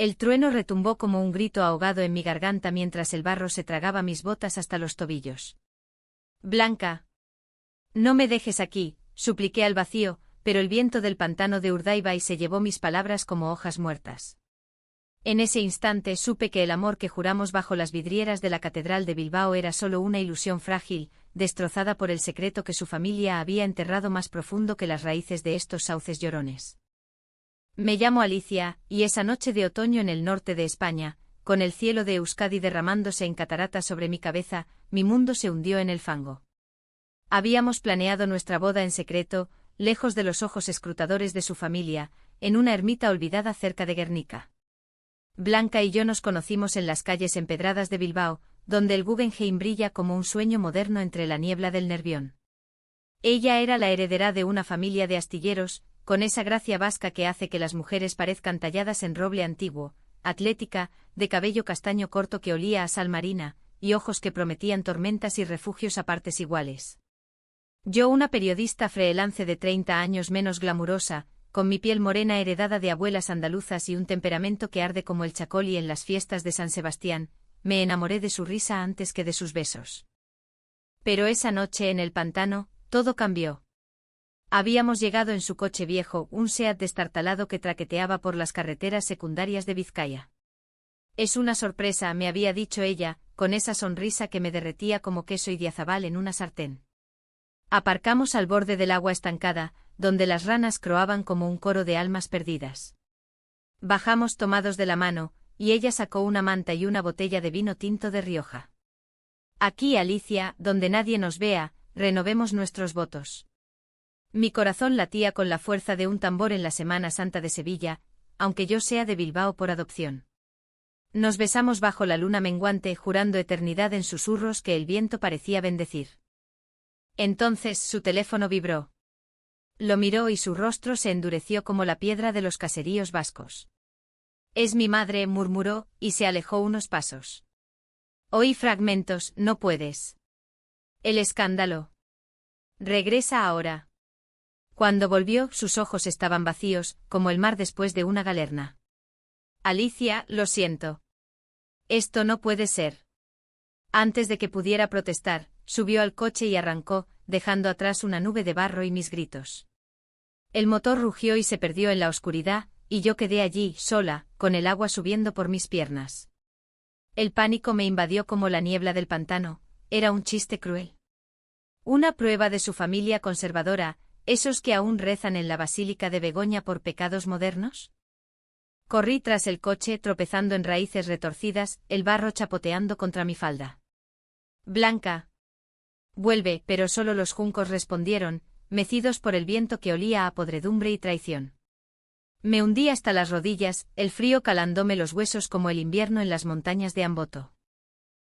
El trueno retumbó como un grito ahogado en mi garganta mientras el barro se tragaba mis botas hasta los tobillos. Blanca. No me dejes aquí, supliqué al vacío, pero el viento del pantano de Urdaibai se llevó mis palabras como hojas muertas. En ese instante supe que el amor que juramos bajo las vidrieras de la Catedral de Bilbao era solo una ilusión frágil, destrozada por el secreto que su familia había enterrado más profundo que las raíces de estos sauces llorones. Me llamo Alicia, y esa noche de otoño en el norte de España, con el cielo de Euskadi derramándose en cataratas sobre mi cabeza, mi mundo se hundió en el fango. Habíamos planeado nuestra boda en secreto, lejos de los ojos escrutadores de su familia, en una ermita olvidada cerca de Guernica. Blanca y yo nos conocimos en las calles empedradas de Bilbao, donde el Guggenheim brilla como un sueño moderno entre la niebla del Nervión. Ella era la heredera de una familia de astilleros, con esa gracia vasca que hace que las mujeres parezcan talladas en roble antiguo, atlética, de cabello castaño corto que olía a sal marina, y ojos que prometían tormentas y refugios a partes iguales. Yo, una periodista freelance de 30 años menos glamurosa, con mi piel morena heredada de abuelas andaluzas y un temperamento que arde como el chacoli en las fiestas de San Sebastián, me enamoré de su risa antes que de sus besos. Pero esa noche en el pantano, todo cambió. Habíamos llegado en su coche viejo, un Seat destartalado que traqueteaba por las carreteras secundarias de Vizcaya. Es una sorpresa, me había dicho ella, con esa sonrisa que me derretía como queso idiazabal en una sartén. Aparcamos al borde del agua estancada, donde las ranas croaban como un coro de almas perdidas. Bajamos tomados de la mano, y ella sacó una manta y una botella de vino tinto de Rioja. Aquí, Alicia, donde nadie nos vea, renovemos nuestros votos. Mi corazón latía con la fuerza de un tambor en la Semana Santa de Sevilla, aunque yo sea de Bilbao por adopción. Nos besamos bajo la luna menguante, jurando eternidad en susurros que el viento parecía bendecir. Entonces su teléfono vibró. Lo miró y su rostro se endureció como la piedra de los caseríos vascos. «Es mi madre», murmuró, y se alejó unos pasos. Oí fragmentos: «No puedes. El escándalo. Regresa ahora». Cuando volvió, sus ojos estaban vacíos, como el mar después de una galerna. «Alicia, lo siento. Esto no puede ser». Antes de que pudiera protestar, subió al coche y arrancó, dejando atrás una nube de barro y mis gritos. El motor rugió y se perdió en la oscuridad, y yo quedé allí, sola, con el agua subiendo por mis piernas. El pánico me invadió como la niebla del pantano. Era un chiste cruel. Una prueba de su familia conservadora, esos que aún rezan en la Basílica de Begoña por pecados modernos. Corrí tras el coche, tropezando en raíces retorcidas, el barro chapoteando contra mi falda. «Blanca. Vuelve», pero solo los juncos respondieron, mecidos por el viento que olía a podredumbre y traición. Me hundí hasta las rodillas, el frío calándome los huesos como el invierno en las montañas de Amboto.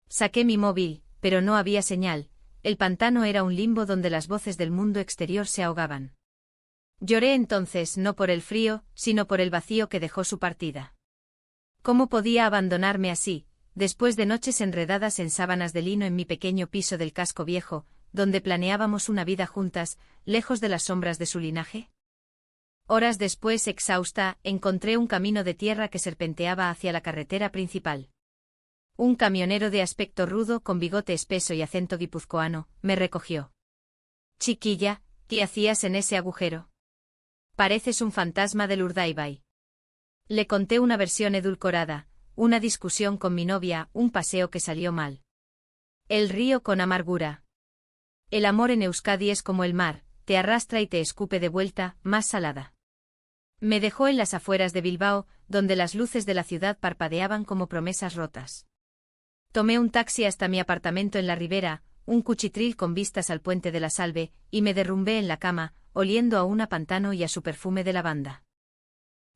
Saqué mi móvil, pero no había señal. El pantano era un limbo donde las voces del mundo exterior se ahogaban. Lloré entonces, no por el frío, sino por el vacío que dejó su partida. ¿Cómo podía abandonarme así, después de noches enredadas en sábanas de lino en mi pequeño piso del casco viejo, donde planeábamos una vida juntas, lejos de las sombras de su linaje? Horas después, exhausta, encontré un camino de tierra que serpenteaba hacia la carretera principal. Un camionero de aspecto rudo, con bigote espeso y acento guipuzcoano, me recogió. «Chiquilla, ¿qué hacías en ese agujero? Pareces un fantasma del Urdaibai». Le conté una versión edulcorada, una discusión con mi novia, un paseo que salió mal. El río con amargura. El amor en Euskadi es como el mar, te arrastra y te escupe de vuelta, más salada. Me dejó en las afueras de Bilbao, donde las luces de la ciudad parpadeaban como promesas rotas. Tomé un taxi hasta mi apartamento en la Ribera, un cuchitril con vistas al puente de la Salve, y me derrumbé en la cama, oliendo a un pantano y a su perfume de lavanda.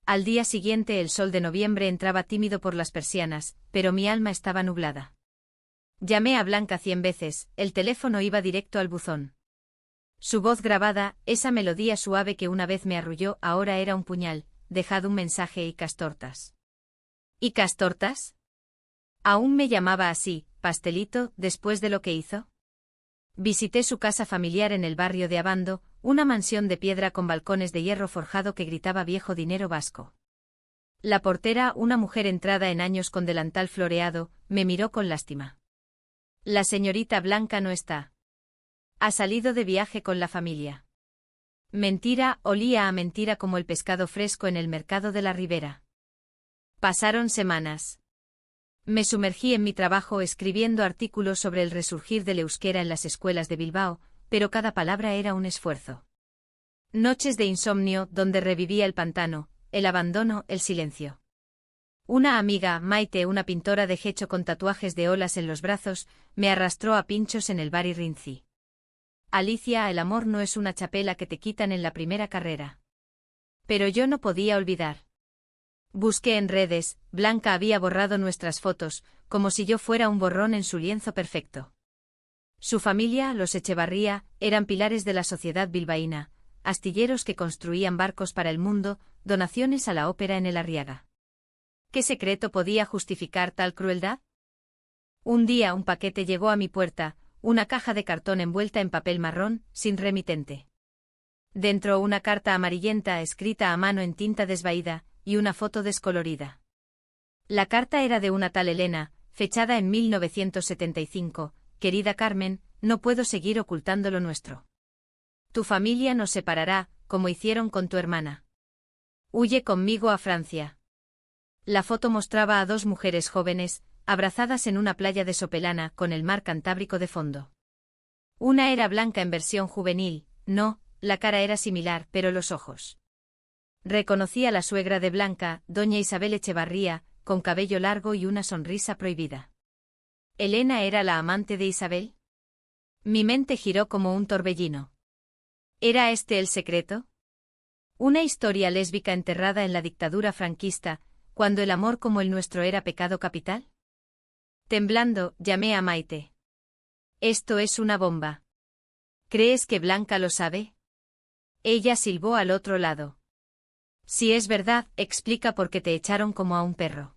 Al día siguiente el sol de noviembre entraba tímido por las persianas, pero mi alma estaba nublada. Llamé a Blanca 100 veces, el teléfono iba directo al buzón. Su voz grabada, esa melodía suave que una vez me arrulló, ahora era un puñal: «Dejad un mensaje y castortas». ¿Y castortas? Aún me llamaba así, pastelito, después de lo que hizo. Visité su casa familiar en el barrio de Abando, una mansión de piedra con balcones de hierro forjado que gritaba viejo dinero vasco. La portera, una mujer entrada en años con delantal floreado, me miró con lástima. La señorita Blanca no está. Ha salido de viaje con la familia. Mentira, olía a mentira como el pescado fresco en el mercado de la Ribera. Pasaron semanas. Me sumergí en mi trabajo escribiendo artículos sobre el resurgir del euskera en las escuelas de Bilbao, pero cada palabra era un esfuerzo. Noches de insomnio donde revivía el pantano, el abandono, el silencio. Una amiga, Maite, una pintora de Gecho con tatuajes de olas en los brazos, me arrastró a pinchos en el bar Irrinzi. Alicia, el amor no es una chapela que te quitan en la primera carrera. Pero yo no podía olvidar. Busqué en redes, Blanca había borrado nuestras fotos, como si yo fuera un borrón en su lienzo perfecto. Su familia, los Echevarría, eran pilares de la sociedad bilbaína, astilleros que construían barcos para el mundo, donaciones a la ópera en el Arriaga. ¿Qué secreto podía justificar tal crueldad? Un día un paquete llegó a mi puerta, una caja de cartón envuelta en papel marrón, sin remitente. Dentro una carta amarillenta escrita a mano en tinta desvaída, y una foto descolorida. La carta era de una tal Elena, fechada en 1975, querida Carmen, no puedo seguir ocultando lo nuestro. Tu familia nos separará, como hicieron con tu hermana. Huye conmigo a Francia. La foto mostraba a dos mujeres jóvenes, abrazadas en una playa de Sopelana con el mar Cantábrico de fondo. Una era Blanca en versión juvenil, no, la cara era similar, pero los ojos. Reconocí a la suegra de Blanca, doña Isabel Echevarría, con cabello largo y una sonrisa prohibida. ¿Elena era la amante de Isabel? Mi mente giró como un torbellino. ¿Era este el secreto? Una historia lésbica enterrada en la dictadura franquista, cuando el amor como el nuestro era pecado capital. Temblando, llamé a Maite. Esto es una bomba. ¿Crees que Blanca lo sabe? Ella silbó al otro lado. Si es verdad, explica por qué te echaron como a un perro.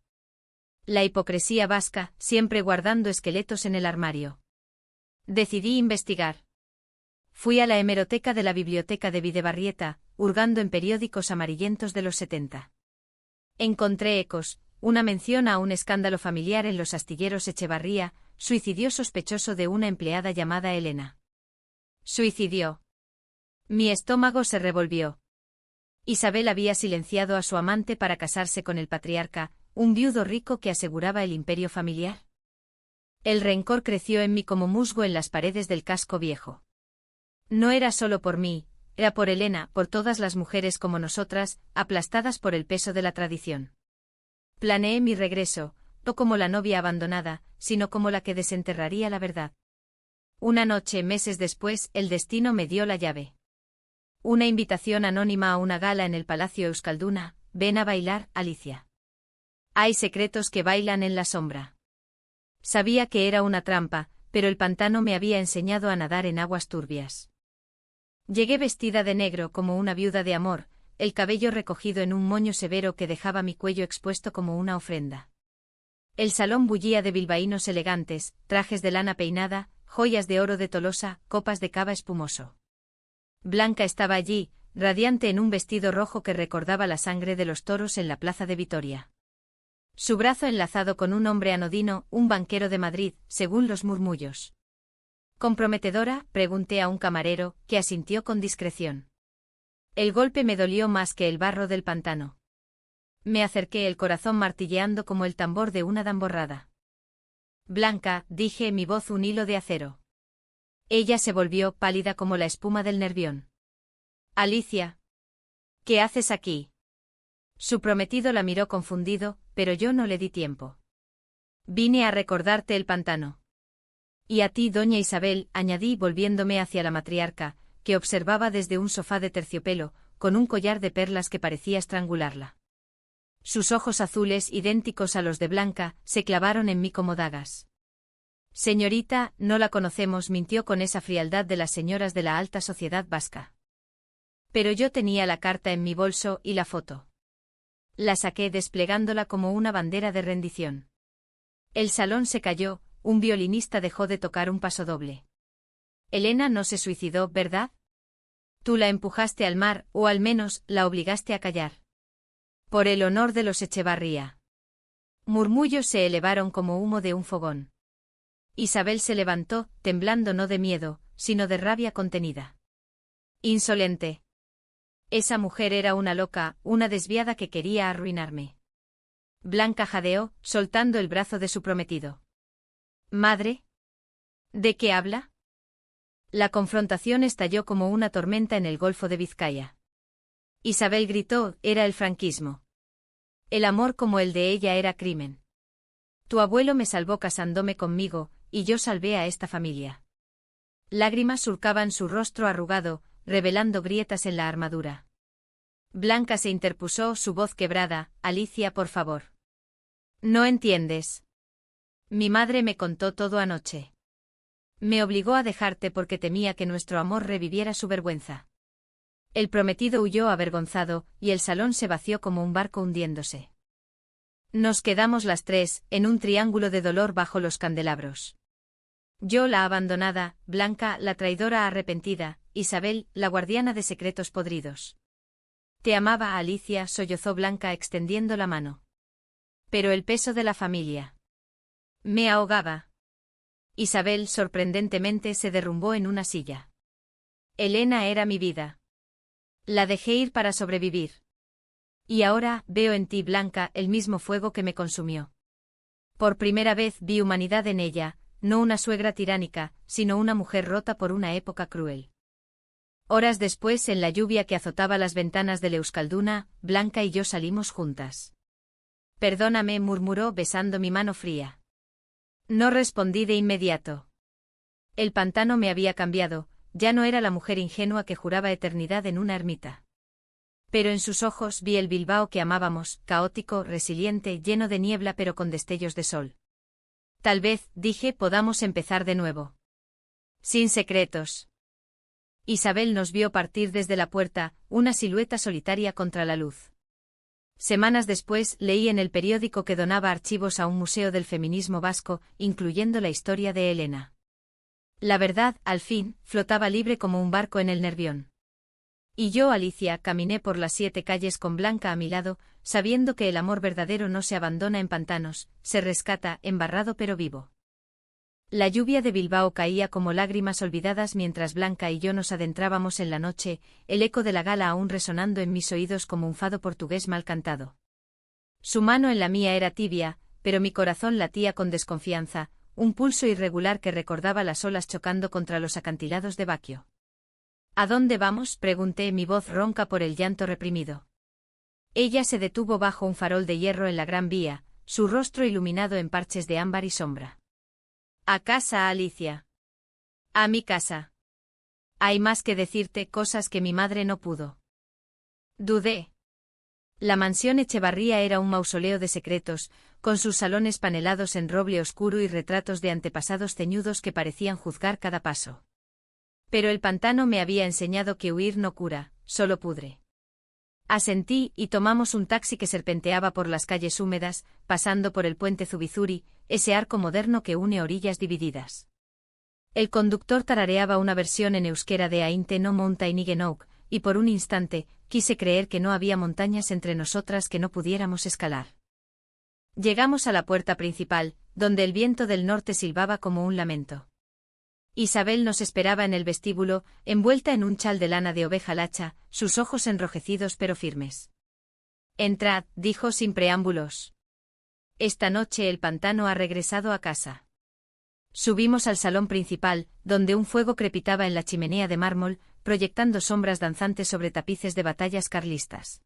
La hipocresía vasca, siempre guardando esqueletos en el armario. Decidí investigar. Fui a la hemeroteca de la biblioteca de Bidebarrieta, hurgando en periódicos amarillentos de los 70. Encontré ecos, una mención a un escándalo familiar en los astilleros Echevarría, suicidio sospechoso de una empleada llamada Elena. Suicidió. Mi estómago se revolvió. Isabel había silenciado a su amante para casarse con el patriarca, un viudo rico que aseguraba el imperio familiar. El rencor creció en mí como musgo en las paredes del casco viejo. No era solo por mí, era por Elena, por todas las mujeres como nosotras, aplastadas por el peso de la tradición. Planeé mi regreso, no como la novia abandonada, sino como la que desenterraría la verdad. Una noche, meses después, el destino me dio la llave. Una invitación anónima a una gala en el Palacio Euskalduna, ven a bailar, Alicia. Hay secretos que bailan en la sombra. Sabía que era una trampa, pero el pantano me había enseñado a nadar en aguas turbias. Llegué vestida de negro como una viuda de amor, el cabello recogido en un moño severo que dejaba mi cuello expuesto como una ofrenda. El salón bullía de bilbaínos elegantes, trajes de lana peinada, joyas de oro de Tolosa, copas de cava espumoso. Blanca estaba allí, radiante en un vestido rojo que recordaba la sangre de los toros en la plaza de Vitoria. Su brazo enlazado con un hombre anodino, un banquero de Madrid, según los murmullos. ¿Comprometedora?, pregunté a un camarero, que asintió con discreción. El golpe me dolió más que el barro del pantano. Me acerqué, el corazón martilleando como el tambor de una damborrada. Blanca, dije, mi voz un hilo de acero. Ella se volvió, pálida como la espuma del Nervión. Alicia. ¿Qué haces aquí? Su prometido la miró confundido, pero yo no le di tiempo. Vine a recordarte el pantano. Y a ti, doña Isabel, añadí volviéndome hacia la matriarca, que observaba desde un sofá de terciopelo, con un collar de perlas que parecía estrangularla. Sus ojos azules, idénticos a los de Blanca, se clavaron en mí como dagas. Señorita, no la conocemos, mintió con esa frialdad de las señoras de la alta sociedad vasca. Pero yo tenía la carta en mi bolso y la foto. La saqué desplegándola como una bandera de rendición. El salón se cayó, un violinista dejó de tocar un pasodoble. Elena no se suicidó, ¿verdad? Tú la empujaste al mar, o al menos, la obligaste a callar. Por el honor de los Echevarría. Murmullos se elevaron como humo de un fogón. Isabel se levantó, temblando no de miedo, sino de rabia contenida. Insolente. Esa mujer era una loca, una desviada que quería arruinarme. Blanca jadeó, soltando el brazo de su prometido. ¿Madre? ¿De qué habla? La confrontación estalló como una tormenta en el Golfo de Vizcaya. Isabel gritó, era el franquismo. El amor como el de ella era crimen. Tu abuelo me salvó casándome conmigo, y yo salvé a esta familia. Lágrimas surcaban su rostro arrugado, revelando grietas en la armadura. Blanca se interpuso, su voz quebrada, Alicia, por favor. No entiendes. Mi madre me contó todo anoche. Me obligó a dejarte porque temía que nuestro amor reviviera su vergüenza. El prometido huyó avergonzado, y el salón se vació como un barco hundiéndose. Nos quedamos las tres, en un triángulo de dolor bajo los candelabros. Yo la abandonada, Blanca la traidora arrepentida, Isabel la guardiana de secretos podridos. Te amaba, Alicia, sollozó Blanca extendiendo la mano. Pero el peso de la familia. Me ahogaba. Isabel sorprendentemente se derrumbó en una silla. Elena era mi vida. La dejé ir para sobrevivir. Y ahora, veo en ti, Blanca, el mismo fuego que me consumió. Por primera vez vi humanidad en ella, no una suegra tiránica, sino una mujer rota por una época cruel. Horas después, en la lluvia que azotaba las ventanas de Euskalduna, Blanca y yo salimos juntas. Perdóname, murmuró besando mi mano fría. No respondí de inmediato. El pantano me había cambiado, ya no era la mujer ingenua que juraba eternidad en una ermita. Pero en sus ojos vi el Bilbao que amábamos, caótico, resiliente, lleno de niebla pero con destellos de sol. Tal vez, dije, podamos empezar de nuevo. Sin secretos. Isabel nos vio partir desde la puerta, una silueta solitaria contra la luz. Semanas después, leí en el periódico que donaba archivos a un museo del feminismo vasco, incluyendo la historia de Elena. La verdad, al fin, flotaba libre como un barco en el Nervión. Y yo, Alicia, caminé por las 7 calles con Blanca a mi lado, sabiendo que el amor verdadero no se abandona en pantanos, se rescata, embarrado pero vivo. La lluvia de Bilbao caía como lágrimas olvidadas mientras Blanca y yo nos adentrábamos en la noche, el eco de la gala aún resonando en mis oídos como un fado portugués mal cantado. Su mano en la mía era tibia, pero mi corazón latía con desconfianza, un pulso irregular que recordaba las olas chocando contra los acantilados de Baquio. ¿A dónde vamos?, pregunté, mi voz ronca por el llanto reprimido. Ella se detuvo bajo un farol de hierro en la Gran Vía, su rostro iluminado en parches de ámbar y sombra. A casa, Alicia. A mi casa. Hay más que decirte, cosas que mi madre no pudo. Dudé. La mansión Echevarría era un mausoleo de secretos, con sus salones panelados en roble oscuro y retratos de antepasados ceñudos que parecían juzgar cada paso. Pero el pantano me había enseñado que huir no cura, solo pudre. Asentí, y tomamos un taxi que serpenteaba por las calles húmedas, pasando por el puente Zubizuri, ese arco moderno que une orillas divididas. El conductor tarareaba una versión en euskera de Ainte no mountain Oak, y por un instante, quise creer que no había montañas entre nosotras que no pudiéramos escalar. Llegamos a la puerta principal, donde el viento del norte silbaba como un lamento. Isabel nos esperaba en el vestíbulo, envuelta en un chal de lana de oveja lacha, sus ojos enrojecidos pero firmes. Entrad, dijo sin preámbulos. Esta noche el pantano ha regresado a casa. Subimos al salón principal, donde un fuego crepitaba en la chimenea de mármol, proyectando sombras danzantes sobre tapices de batallas carlistas.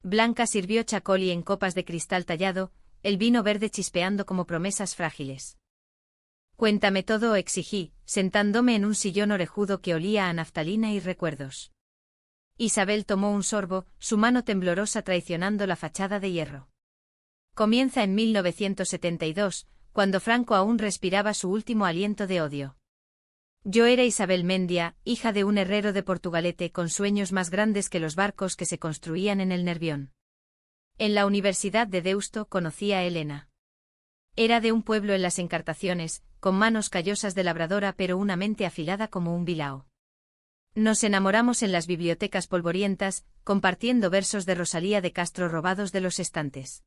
Blanca sirvió chacoli en copas de cristal tallado, el vino verde chispeando como promesas frágiles. Cuéntame todo, exigí, sentándome en un sillón orejudo que olía a naftalina y recuerdos. Isabel tomó un sorbo, su mano temblorosa traicionando la fachada de hierro. Comienza en 1972, cuando Franco aún respiraba su último aliento de odio. Yo era Isabel Mendia, hija de un herrero de Portugalete con sueños más grandes que los barcos que se construían en el Nervión. En la Universidad de Deusto conocí a Elena. Era de un pueblo en las Encartaciones, con manos callosas de labradora pero una mente afilada como un bilao. Nos enamoramos en las bibliotecas polvorientas, compartiendo versos de Rosalía de Castro robados de los estantes.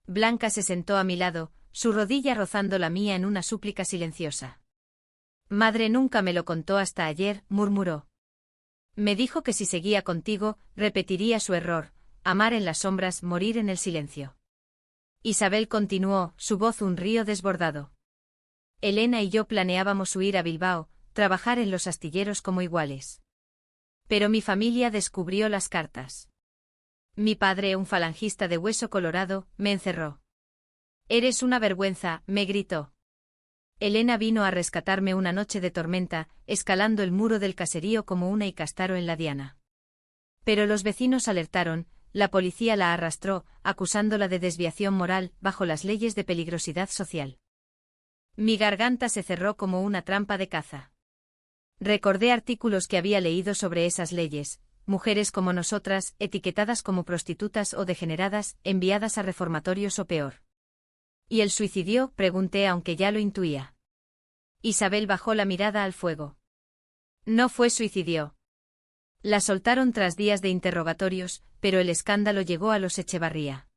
Blanca se sentó a mi lado, su rodilla rozando la mía en una súplica silenciosa. Madre nunca me lo contó hasta ayer, murmuró. Me dijo que si seguía contigo, repetiría su error, amar en las sombras, morir en el silencio. Isabel continuó, su voz un río desbordado. Elena y yo planeábamos huir a Bilbao, trabajar en los astilleros como iguales. Pero mi familia descubrió las cartas. Mi padre, un falangista de hueso colorado, me encerró. Eres una vergüenza, me gritó. Elena vino a rescatarme una noche de tormenta, escalando el muro del caserío como una Icastaro en la diana. Pero los vecinos alertaron, la policía la arrastró, acusándola de desviación moral, bajo las leyes de peligrosidad social. Mi garganta se cerró como una trampa de caza. Recordé artículos que había leído sobre esas leyes, mujeres como nosotras, etiquetadas como prostitutas o degeneradas, enviadas a reformatorios o peor. ¿Y el suicidio?, pregunté aunque ya lo intuía. Isabel bajó la mirada al fuego. No fue suicidio. La soltaron tras días de interrogatorios, pero el escándalo llegó a los Echevarría.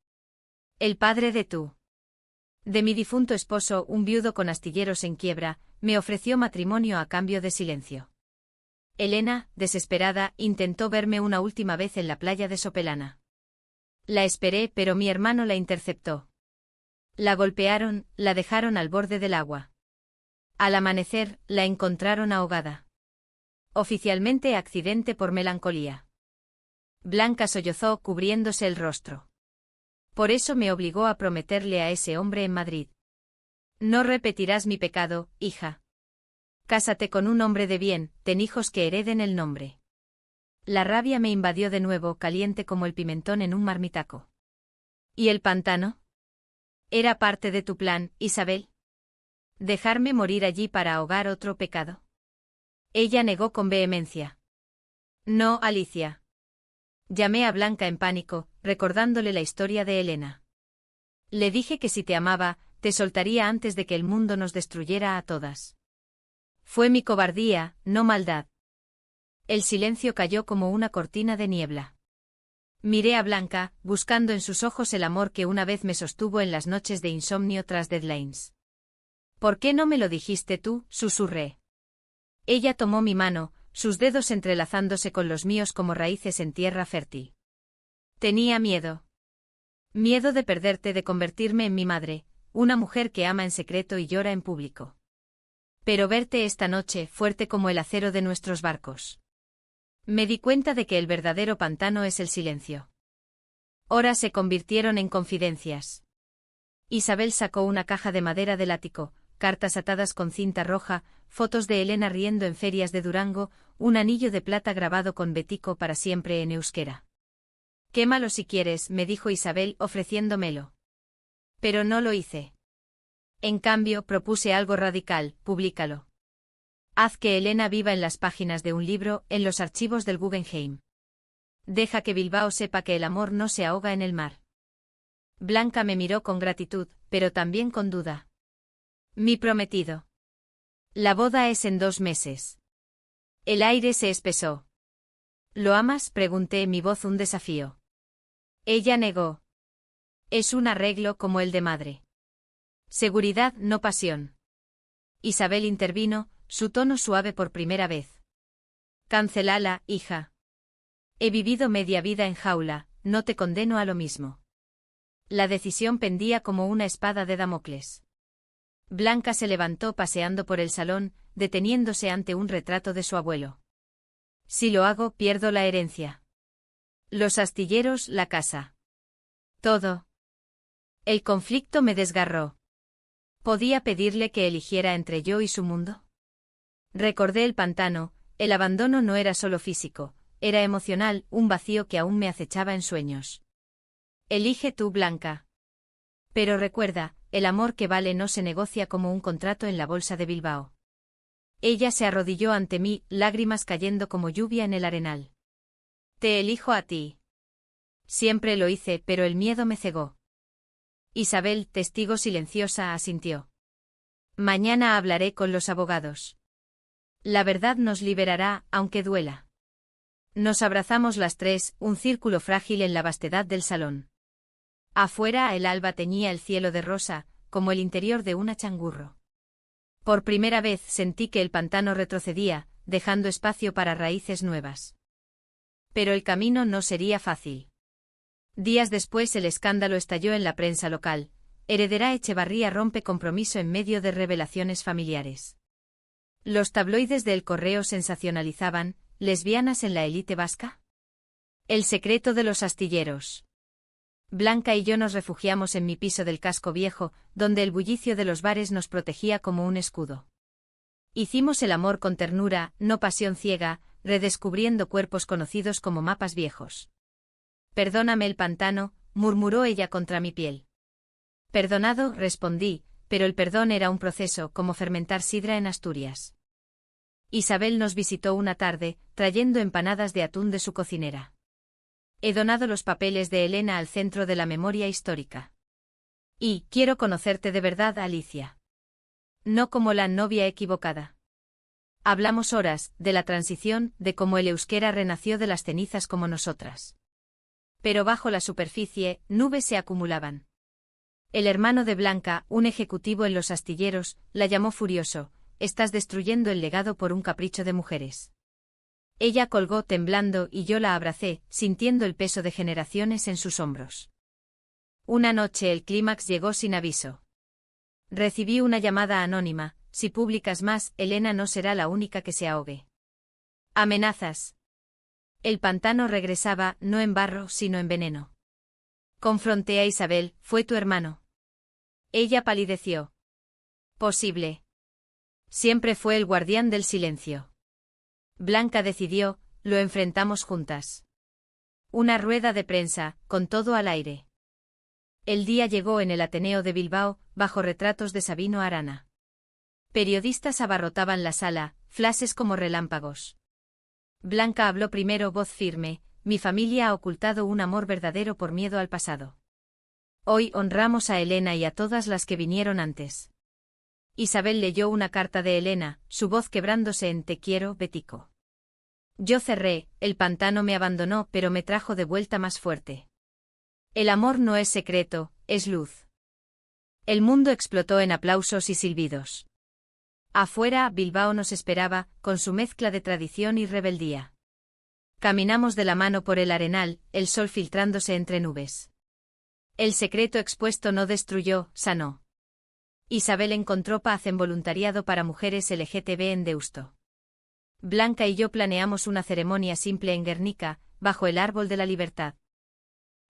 El padre de mi difunto esposo, un viudo con astilleros en quiebra, me ofreció matrimonio a cambio de silencio. Elena, desesperada, intentó verme una última vez en la playa de Sopelana. La esperé, pero mi hermano la interceptó. La golpearon, la dejaron al borde del agua. Al amanecer, la encontraron ahogada. Oficialmente accidente por melancolía. Blanca sollozó, cubriéndose el rostro. Por eso me obligó a prometerle a ese hombre en Madrid. No repetirás mi pecado, hija. Cásate con un hombre de bien, ten hijos que hereden el nombre. La rabia me invadió de nuevo, caliente como el pimentón en un marmitaco. ¿Y el pantano? ¿Era parte de tu plan, Isabel? ¿Dejarme morir allí para ahogar otro pecado? Ella negó con vehemencia. No, Alicia. Llamé a Blanca en pánico, recordándole la historia de Elena. Le dije que si te amaba, te soltaría antes de que el mundo nos destruyera a todas. Fue mi cobardía, no maldad. El silencio cayó como una cortina de niebla. Miré a Blanca, buscando en sus ojos el amor que una vez me sostuvo en las noches de insomnio tras deadlines. ¿Por qué no me lo dijiste tú?, susurré. Ella tomó mi mano, sus dedos entrelazándose con los míos como raíces en tierra fértil. Tenía miedo. Miedo de perderte, de convertirme en mi madre, una mujer que ama en secreto y llora en público. Pero verte esta noche, fuerte como el acero de nuestros barcos. Me di cuenta de que el verdadero pantano es el silencio. Horas se convirtieron en confidencias. Isabel sacó una caja de madera del ático, cartas atadas con cinta roja, fotos de Elena riendo en ferias de Durango, un anillo de plata grabado con Betico para siempre en euskera. Quémalo si quieres, me dijo Isabel ofreciéndomelo. Pero no lo hice. En cambio, propuse algo radical, públicalo. Haz que Elena viva en las páginas de un libro, en los archivos del Guggenheim. Deja que Bilbao sepa que el amor no se ahoga en el mar. Blanca me miró con gratitud, pero también con duda. Mi prometido. La boda es en 2 meses. El aire se espesó. ¿Lo amas?, pregunté, mi voz un desafío. Ella negó. Es un arreglo como el de madre. Seguridad, no pasión. Isabel intervino, su tono suave por primera vez. Cancelala, hija. He vivido media vida en jaula, no te condeno a lo mismo. La decisión pendía como una espada de Damocles. Blanca se levantó paseando por el salón, deteniéndose ante un retrato de su abuelo. Si lo hago, pierdo la herencia. Los astilleros, la casa. Todo. El conflicto me desgarró. ¿Podía pedirle que eligiera entre yo y su mundo? Recordé el pantano, el abandono no era solo físico, era emocional, un vacío que aún me acechaba en sueños. Elige tú, Blanca. Pero recuerda, el amor que vale no se negocia como un contrato en la bolsa de Bilbao. Ella se arrodilló ante mí, lágrimas cayendo como lluvia en el arenal. Te elijo a ti. Siempre lo hice, pero el miedo me cegó. Isabel, testigo silenciosa, asintió. Mañana hablaré con los abogados. La verdad nos liberará, aunque duela. Nos abrazamos las tres, un círculo frágil en la vastedad del salón. Afuera el alba teñía el cielo de rosa, como el interior de una changurro. Por primera vez sentí que el pantano retrocedía, dejando espacio para raíces nuevas. Pero el camino no sería fácil. Días después el escándalo estalló en la prensa local. Heredera Echevarría rompe compromiso en medio de revelaciones familiares. Los tabloides de El Correo sensacionalizaban: ¿lesbianas en la élite vasca? El secreto de los astilleros. Blanca y yo nos refugiamos en mi piso del casco viejo, donde el bullicio de los bares nos protegía como un escudo. Hicimos el amor con ternura, no pasión ciega, redescubriendo cuerpos conocidos como mapas viejos. Perdóname el pantano, murmuró ella contra mi piel. Perdonado, respondí, pero el perdón era un proceso, como fermentar sidra en Asturias. Isabel nos visitó una tarde, trayendo empanadas de atún de su cocinera. He donado los papeles de Elena al Centro de la Memoria Histórica. Y quiero conocerte de verdad, Alicia. No como la novia equivocada. Hablamos horas, de la transición, de cómo el euskera renació de las cenizas como nosotras. Pero bajo la superficie, nubes se acumulaban. El hermano de Blanca, un ejecutivo en los astilleros, la llamó furioso: «Estás destruyendo el legado por un capricho de mujeres». Ella colgó temblando y yo la abracé, sintiendo el peso de generaciones en sus hombros. Una noche el clímax llegó sin aviso. Recibí una llamada anónima: «Si publicas más, Elena no será la única que se ahogue». Amenazas. El pantano regresaba, no en barro, sino en veneno. Confronté a Isabel: «¿Fue tu hermano?». Ella palideció. «Posible. Siempre fue el guardián del silencio». Blanca decidió: «Lo enfrentamos juntas». Una rueda de prensa, con todo al aire. El día llegó en el Ateneo de Bilbao, bajo retratos de Sabino Arana. Periodistas abarrotaban la sala, flashes como relámpagos. Blanca habló primero, voz firme: «Mi familia ha ocultado un amor verdadero por miedo al pasado. Hoy honramos a Elena y a todas las que vinieron antes». Isabel leyó una carta de Elena, su voz quebrándose en «Te quiero, Betico». Yo cerré: «El pantano me abandonó, pero me trajo de vuelta más fuerte. El amor no es secreto, es luz». El mundo explotó en aplausos y silbidos. Afuera, Bilbao nos esperaba, con su mezcla de tradición y rebeldía. Caminamos de la mano por el arenal, el sol filtrándose entre nubes. El secreto expuesto no destruyó, sanó. Isabel encontró paz en voluntariado para mujeres LGTB en Deusto. Blanca y yo planeamos una ceremonia simple en Guernica, bajo el árbol de la libertad.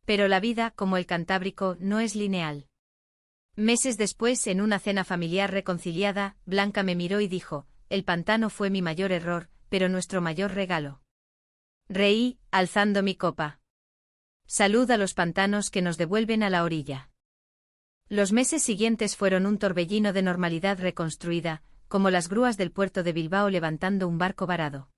Pero la vida, como el Cantábrico, no es lineal. Meses después, en una cena familiar reconciliada, Blanca me miró y dijo: «El pantano fue mi mayor error, pero nuestro mayor regalo». Reí, alzando mi copa. Salud a los pantanos que nos devuelven a la orilla. Los meses siguientes fueron un torbellino de normalidad reconstruida, como las grúas del puerto de Bilbao levantando un barco varado.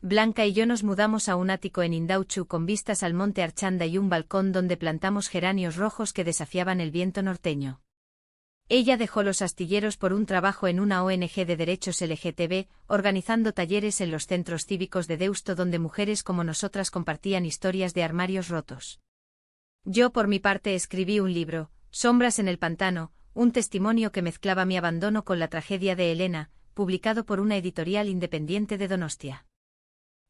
Blanca y yo nos mudamos a un ático en Indauchu con vistas al monte Archanda y un balcón donde plantamos geranios rojos que desafiaban el viento norteño. Ella dejó los astilleros por un trabajo en una ONG de derechos LGTB, organizando talleres en los centros cívicos de Deusto donde mujeres como nosotras compartían historias de armarios rotos. Yo por mi parte escribí un libro, Sombras en el pantano, un testimonio que mezclaba mi abandono con la tragedia de Elena, publicado por una editorial independiente de Donostia.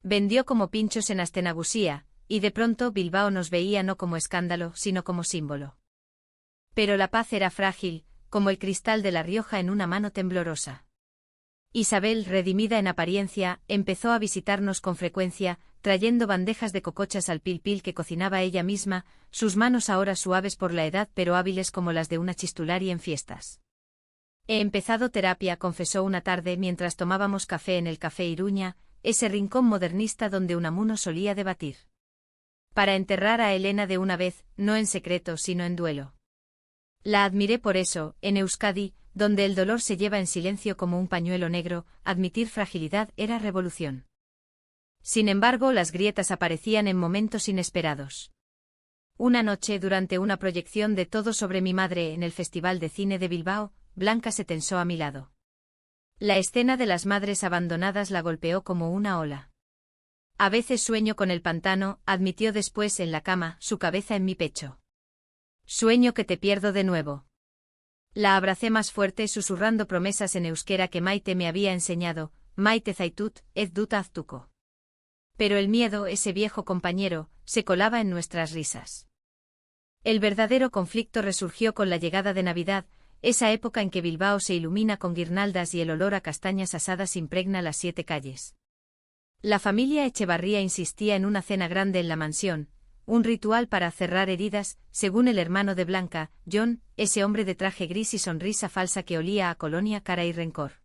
Vendió como pinchos en Astenagusía, y de pronto Bilbao nos veía no como escándalo, sino como símbolo. Pero la paz era frágil, como el cristal de La Rioja en una mano temblorosa. Isabel, redimida en apariencia, empezó a visitarnos con frecuencia, trayendo bandejas de cocochas al pil-pil que cocinaba ella misma, sus manos ahora suaves por la edad pero hábiles como las de una chistulari en fiestas. «He empezado terapia», confesó una tarde mientras tomábamos café en el Café Iruña, ese rincón modernista donde Unamuno solía debatir. «Para enterrar a Elena de una vez, no en secreto sino en duelo». La admiré por eso. En Euskadi, donde el dolor se lleva en silencio como un pañuelo negro, admitir fragilidad era revolución. Sin embargo, las grietas aparecían en momentos inesperados. Una noche, durante una proyección de Todo sobre mi madre en el Festival de Cine de Bilbao, Blanca se tensó a mi lado. La escena de las madres abandonadas la golpeó como una ola. A veces sueño con el pantano, admitió después en la cama, su cabeza en mi pecho. Sueño que te pierdo de nuevo. La abracé más fuerte susurrando promesas en euskera que Maite me había enseñado, Maite zaitut, ez dut ahaztuko. Pero el miedo, ese viejo compañero, se colaba en nuestras risas. El verdadero conflicto resurgió con la llegada de Navidad, esa época en que Bilbao se ilumina con guirnaldas y el olor a castañas asadas impregna las 7 calles. La familia Echevarría insistía en una cena grande en la mansión, un ritual para cerrar heridas, según el hermano de Blanca, John, ese hombre de traje gris y sonrisa falsa que olía a colonia, cara y rencor.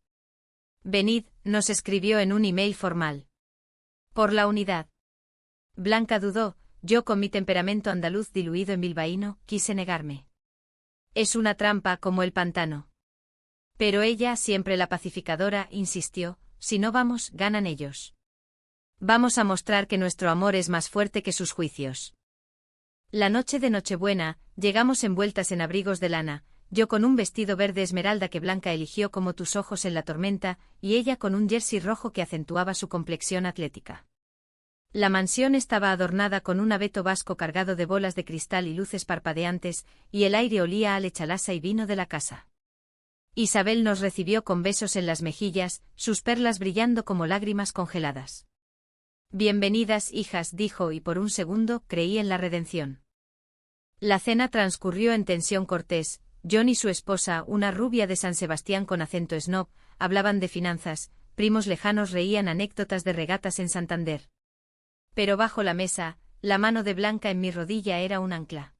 Venid, nos escribió en un email formal. Por la unidad. Blanca dudó, yo con mi temperamento andaluz diluido en bilbaíno, quise negarme. Es una trampa como el pantano. Pero ella, siempre la pacificadora, insistió, si no vamos, ganan ellos. Vamos a mostrar que nuestro amor es más fuerte que sus juicios. La noche de Nochebuena, llegamos envueltas en abrigos de lana, yo con un vestido verde esmeralda que Blanca eligió como tus ojos en la tormenta, y ella con un jersey rojo que acentuaba su complexión atlética. La mansión estaba adornada con un abeto vasco cargado de bolas de cristal y luces parpadeantes, y el aire olía a lechalaza y vino de la casa. Isabel nos recibió con besos en las mejillas, sus perlas brillando como lágrimas congeladas. Bienvenidas, hijas, dijo, y por un segundo creí en la redención. La cena transcurrió en tensión cortés. John y su esposa, una rubia de San Sebastián con acento snob, hablaban de finanzas, primos lejanos reían anécdotas de regatas en Santander. Pero bajo la mesa, la mano de Blanca en mi rodilla era un ancla.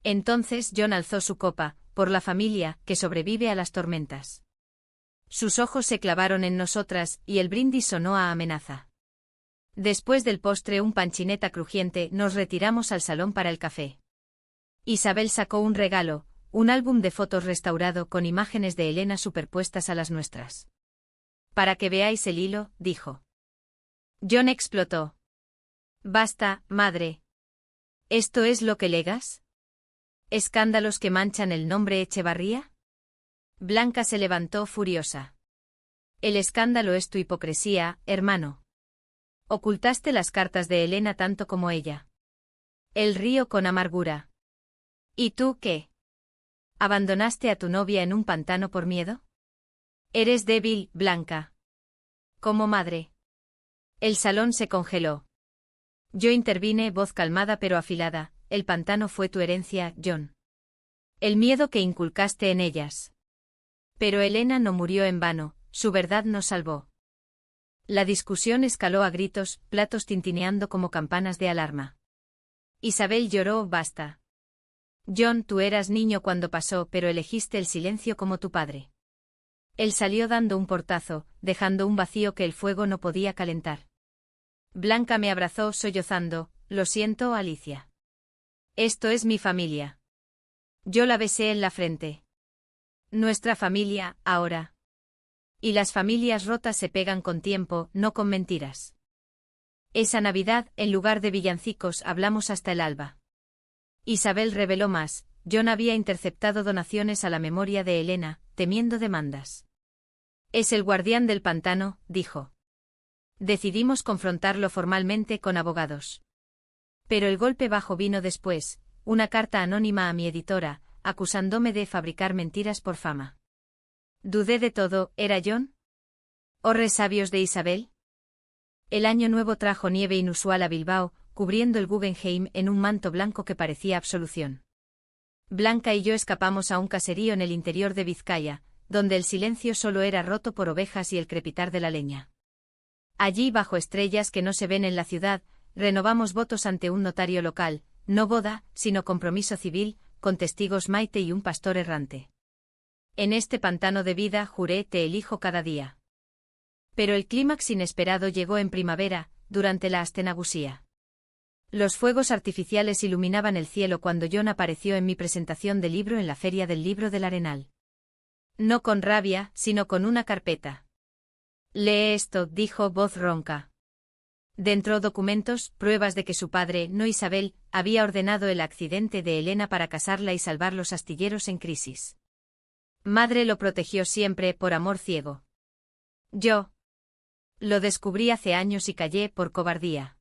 Entonces John alzó su copa, por la familia, que sobrevive a las tormentas. Sus ojos se clavaron en nosotras, y el brindis sonó a amenaza. Después del postre, un panchineta crujiente, nos retiramos al salón para el café. Isabel sacó un regalo, un álbum de fotos restaurado con imágenes de Elena superpuestas a las nuestras. Para que veáis el hilo, dijo. John explotó. Basta, madre. ¿Esto es lo que legas? ¿Escándalos que manchan el nombre Echevarría? Blanca se levantó furiosa. El escándalo es tu hipocresía, hermano. Ocultaste las cartas de Elena tanto como ella. Él rió con amargura. ¿Y tú qué? ¿Abandonaste a tu novia en un pantano por miedo? Eres débil, Blanca. Como madre. El salón se congeló. Yo intervine, voz calmada pero afilada, el pantano fue tu herencia, John. El miedo que inculcaste en ellas. Pero Elena no murió en vano, su verdad nos salvó. La discusión escaló a gritos, platos tintineando como campanas de alarma. Isabel lloró, basta. John, tú eras niño cuando pasó, pero elegiste el silencio como tu padre. Él salió dando un portazo, dejando un vacío que el fuego no podía calentar. Blanca me abrazó sollozando, lo siento, Alicia. Esto es mi familia. Yo la besé en la frente. Nuestra familia, ahora. Y las familias rotas se pegan con tiempo, no con mentiras. Esa Navidad, en lugar de villancicos, hablamos hasta el alba. Isabel reveló más, John había interceptado donaciones a la memoria de Elena, temiendo demandas. Es el guardián del pantano, dijo. Decidimos confrontarlo formalmente con abogados. Pero el golpe bajo vino después, una carta anónima a mi editora, acusándome de fabricar mentiras por fama. Dudé de todo, ¿era John? ¿O resabios de Isabel? El año nuevo trajo nieve inusual a Bilbao, cubriendo el Guggenheim en un manto blanco que parecía absolución. Blanca y yo escapamos a un caserío en el interior de Vizcaya, donde el silencio solo era roto por ovejas y el crepitar de la leña. Allí, bajo estrellas que no se ven en la ciudad, renovamos votos ante un notario local, no boda, sino compromiso civil, con testigos Maite y un pastor errante. En este pantano de vida, juré, te elijo cada día. Pero el clímax inesperado llegó en primavera, durante la astenagusía. Los fuegos artificiales iluminaban el cielo cuando John apareció en mi presentación de libro en la Feria del Libro del Arenal. No con rabia, sino con una carpeta. Lee esto, dijo, voz ronca. Dentro documentos, pruebas de que su padre, no Isabel, había ordenado el accidente de Elena para casarla y salvar los astilleros en crisis. Madre lo protegió siempre por amor ciego. Yo Lo descubrí hace años y callé por cobardía.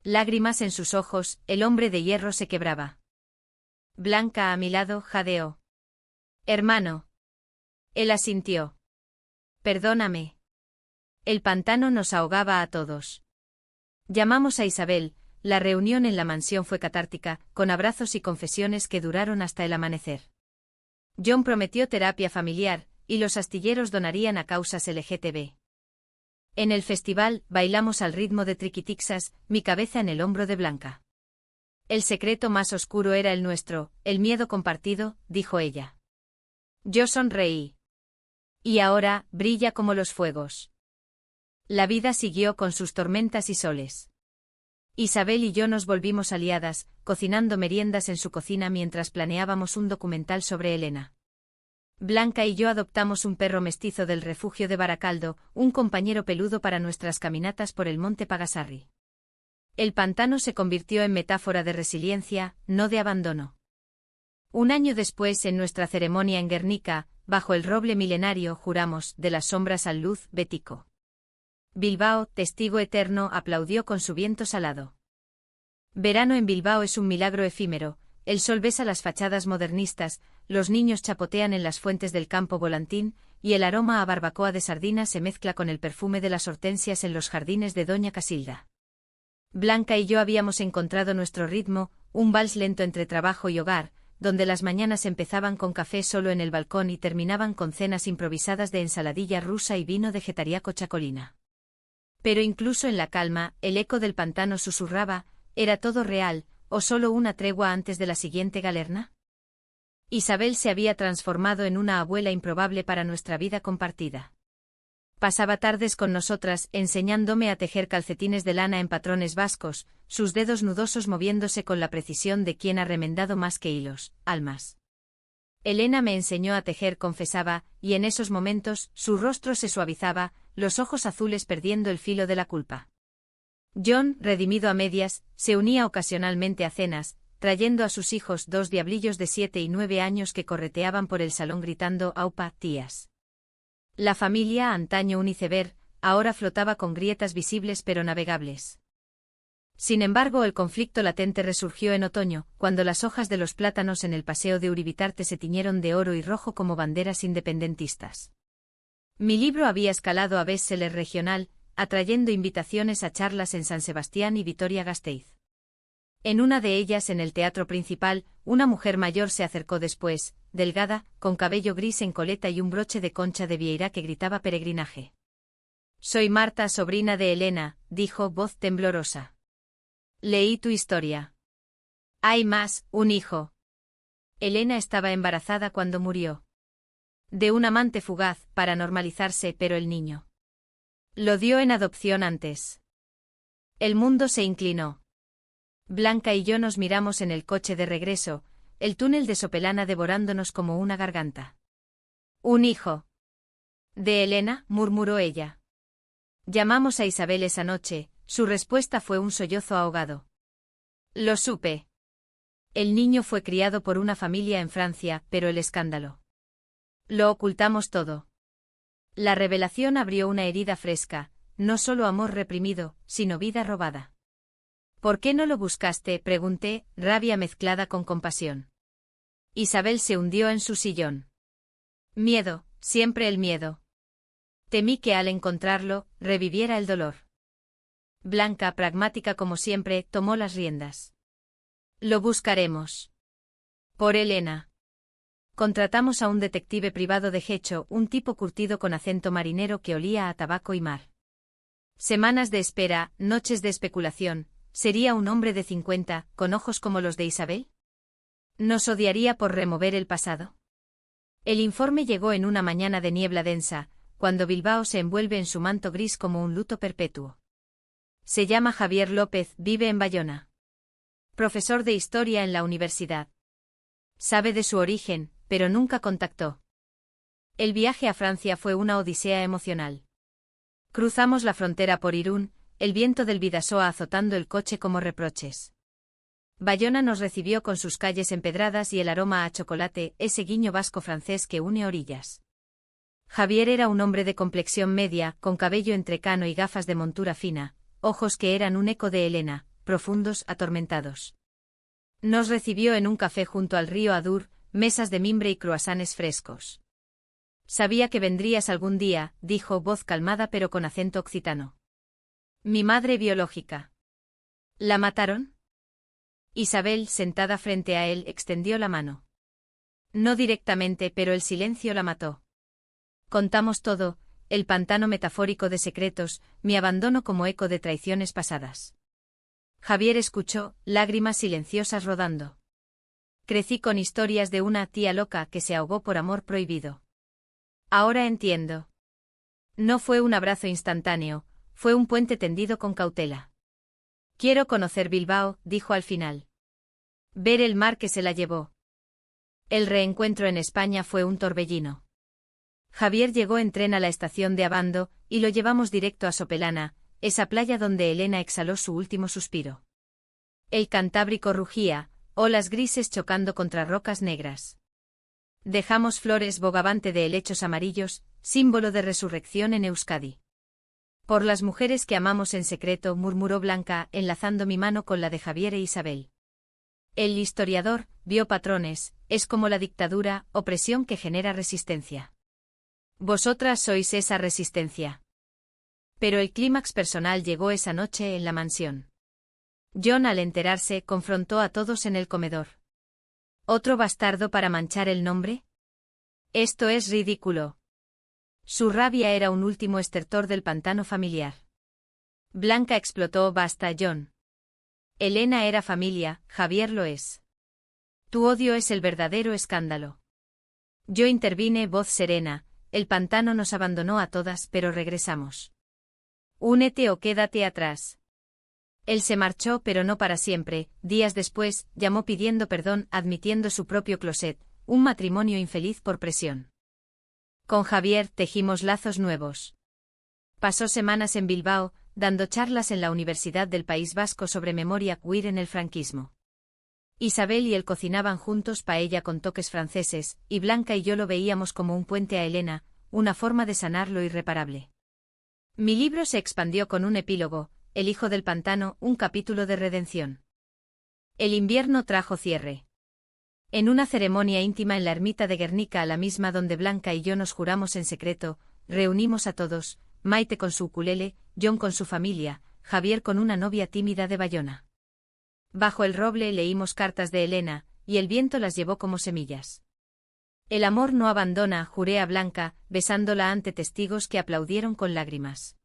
Lágrimas en sus ojos, el hombre de hierro se quebraba. Blanca a mi lado jadeó. Hermano. Él asintió. Perdóname. El pantano nos ahogaba a todos. Llamamos a Isabel, la reunión en la mansión fue catártica, con abrazos y confesiones que duraron hasta el amanecer. John prometió terapia familiar, y los astilleros donarían a causas LGTB. En el festival, bailamos al ritmo de triquitixas, mi cabeza en el hombro de Blanca. El secreto más oscuro era el nuestro, el miedo compartido, dijo ella. Yo sonreí. Y ahora, brilla como los fuegos. La vida siguió con sus tormentas y soles. Isabel y yo nos volvimos aliadas, cocinando meriendas en su cocina mientras planeábamos un documental sobre Elena. Blanca y yo adoptamos un perro mestizo del refugio de Baracaldo, un compañero peludo para nuestras caminatas por el monte Pagasarri. El pantano se convirtió en metáfora de resiliencia, no de abandono. Un año después, en nuestra ceremonia en Guernica, bajo el roble milenario, juramos, de las sombras al luz, Bético. Bilbao, testigo eterno, aplaudió con su viento salado. Verano en Bilbao es un milagro efímero, el sol besa las fachadas modernistas, los niños chapotean en las fuentes del campo volantín, y el aroma a barbacoa de sardina se mezcla con el perfume de las hortensias en los jardines de Doña Casilda. Blanca y yo habíamos encontrado nuestro ritmo, un vals lento entre trabajo y hogar, donde las mañanas empezaban con café solo en el balcón y terminaban con cenas improvisadas de ensaladilla rusa y vino de Getariaco Chacolina. Pero incluso en la calma, el eco del pantano susurraba, ¿era todo real, o solo una tregua antes de la siguiente galerna? Isabel se había transformado en una abuela improbable para nuestra vida compartida. Pasaba tardes con nosotras, enseñándome a tejer calcetines de lana en patrones vascos, sus dedos nudosos moviéndose con la precisión de quien ha remendado más que hilos, almas. Elena me enseñó a tejer, confesaba, y en esos momentos, su rostro se suavizaba, los ojos azules perdiendo el filo de la culpa. John, redimido a medias, se unía ocasionalmente a cenas, trayendo a sus hijos, 2 diablillos de 7 y 9 años que correteaban por el salón gritando «Aupa, tías». La familia, antaño un iceberg, ahora flotaba con grietas visibles pero navegables. Sin embargo, el conflicto latente resurgió en otoño, cuando las hojas de los plátanos en el paseo de Uribitarte se tiñeron de oro y rojo como banderas independentistas. Mi libro había escalado a bestseller regional, atrayendo invitaciones a charlas en San Sebastián y Vitoria-Gasteiz. En una de ellas, en el teatro principal, una mujer mayor se acercó después, delgada, con cabello gris en coleta y un broche de concha de Vieira que gritaba peregrinaje. «Soy Marta, sobrina de Elena», dijo, voz temblorosa. «Leí tu historia. Hay más, un hijo». Elena estaba embarazada cuando murió. De un amante fugaz, para normalizarse, pero el niño lo dio en adopción antes. El mundo se inclinó. Blanca y yo nos miramos en el coche de regreso, el túnel de Sopelana devorándonos como una garganta. «Un hijo». «¿De Elena?», murmuró ella. Llamamos a Isabel esa noche, su respuesta fue un sollozo ahogado. «Lo supe. El niño fue criado por una familia en Francia, pero el escándalo. Lo ocultamos todo». La revelación abrió una herida fresca, no solo amor reprimido, sino vida robada. «¿Por qué no lo buscaste?», pregunté, rabia mezclada con compasión. Isabel se hundió en su sillón. «Miedo, siempre el miedo. Temí que al encontrarlo, reviviera el dolor». Blanca, pragmática como siempre, tomó las riendas. «Lo buscaremos. Por Elena». Contratamos a un detective privado de Gecho, un tipo curtido con acento marinero que olía a tabaco y mar. Semanas de espera, noches de especulación. ¿Sería un hombre de 50, con ojos como los de Isabel? ¿Nos odiaría por remover el pasado? El informe llegó en una mañana de niebla densa, cuando Bilbao se envuelve en su manto gris como un luto perpetuo. Se llama Javier López, vive en Bayona. Profesor de historia en la universidad. Sabe de su origen, pero nunca contactó. El viaje a Francia fue una odisea emocional. Cruzamos la frontera por Irún, el viento del Bidasoa azotando el coche como reproches. Bayona nos recibió con sus calles empedradas y el aroma a chocolate, ese guiño vasco-francés que une orillas. Javier era un hombre de complexión media, con cabello entrecano y gafas de montura fina, ojos que eran un eco de Elena, profundos, atormentados. Nos recibió en un café junto al río Adur, mesas de mimbre y croissants frescos. Sabía que vendrías algún día, dijo, voz calmada pero con acento occitano. Mi madre biológica. ¿La mataron? Isabel, sentada frente a él, extendió la mano. No directamente, pero el silencio la mató. Contamos todo, el pantano metafórico de secretos, mi abandono como eco de traiciones pasadas. Javier escuchó, lágrimas silenciosas rodando. Crecí con historias de una tía loca que se ahogó por amor prohibido. Ahora entiendo. No fue un abrazo instantáneo, fue un puente tendido con cautela. Quiero conocer Bilbao, dijo al final. Ver el mar que se la llevó. El reencuentro en España fue un torbellino. Javier llegó en tren a la estación de Abando, y lo llevamos directo a Sopelana, esa playa donde Elena exhaló su último suspiro. El Cantábrico rugía, olas grises chocando contra rocas negras. Dejamos Flores bogavante de helechos amarillos, símbolo de resurrección en Euskadi. Por las mujeres que amamos en secreto, murmuró Blanca, enlazando mi mano con la de Javier e Isabel. El historiador vio patrones, es como la dictadura, opresión que genera resistencia. Vosotras sois esa resistencia. Pero el clímax personal llegó esa noche en la mansión. John, al enterarse, confrontó a todos en el comedor. ¿Otro bastardo para manchar el nombre? Esto es ridículo. Su rabia era un último estertor del pantano familiar. Blanca explotó, basta, John. Elena era familia, Javier lo es. Tu odio es el verdadero escándalo. Yo intervine, voz serena, el pantano nos abandonó a todas, pero regresamos. Únete o quédate atrás. Él se marchó, pero no para siempre. Días después, llamó pidiendo perdón, admitiendo su propio closet, un matrimonio infeliz por presión. Con Javier tejimos lazos nuevos. Pasó semanas en Bilbao, dando charlas en la Universidad del País Vasco sobre memoria queer en el franquismo. Isabel y él cocinaban juntos paella con toques franceses, y Blanca y yo lo veíamos como un puente a Elena, una forma de sanar lo irreparable. Mi libro se expandió con un epílogo, El hijo del pantano, un capítulo de redención. El invierno trajo cierre. En una ceremonia íntima en la ermita de Guernica, a la misma donde Blanca y yo nos juramos en secreto, reunimos a todos, Maite con su ukulele, John con su familia, Javier con una novia tímida de Bayona. Bajo el roble leímos cartas de Elena, y el viento las llevó como semillas. El amor no abandona, juré a Blanca, besándola ante testigos que aplaudieron con lágrimas.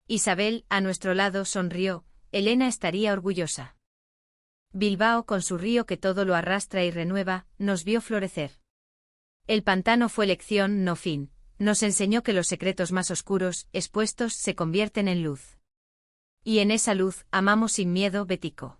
Isabel, a nuestro lado, sonrió, Elena estaría orgullosa. Bilbao, con su río que todo lo arrastra y renueva, nos vio florecer. El pantano fue lección, no fin. Nos enseñó que los secretos más oscuros, expuestos, se convierten en luz. Y en esa luz, amamos sin miedo, Betico.